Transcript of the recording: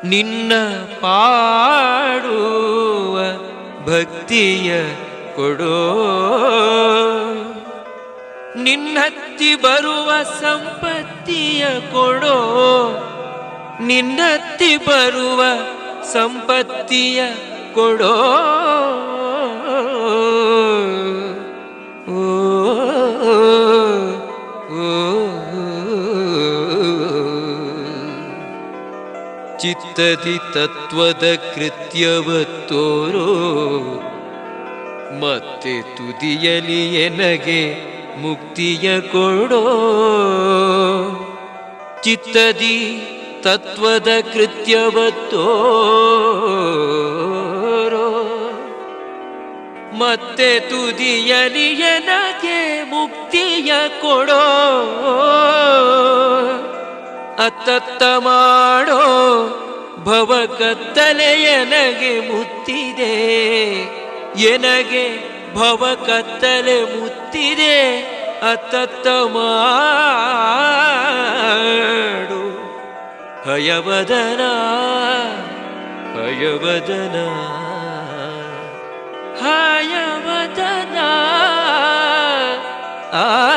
ನಿನ್ನ ಪಾಡುವ ಭಕ್ತಿಯ ಕೊಡೋ, ನಿನ್ನತ್ತಿ ಬರುವ ಸಂಪತ್ತಿಯ ಕೊಡೋ, ನಿನ್ನತ್ತಿ ಬರುವ ಸಂಪತ್ತಿಯ ಕೊಡೋ. ಓ ಚಿತ್ತದಿ ತತ್ವದ ಕೃತ್ಯವ ತೋರೋ, ಮತ್ತೆ ತುದಿಯಲಿ ಎನಗೆ ಮುಕ್ತಿಯ ಕೊಡೋ. ಚಿತ್ತದಿ ತತ್ವದ ಕೃತ್ಯವ ತೋರೋ, ಮತ್ತೆ ತುದಿಯಲಿ ಎನಗೆ ಮುಕ್ತಿಯ ಕೊಡೋ. ಅತ್ತತ್ತ ಮಾಡೋ ಭವ ಕತ್ತಲೆ ಎನಗೆ ಮುತ್ತಿದೆ, ಎನಗೆ ಭವ ಕತ್ತಲೆ ಮುತ್ತಿದೆ. ಅತ್ತತ್ತ ಮಾಡು ಹಯವದನ ಹಯವದನ ಹಯವದನ ಆ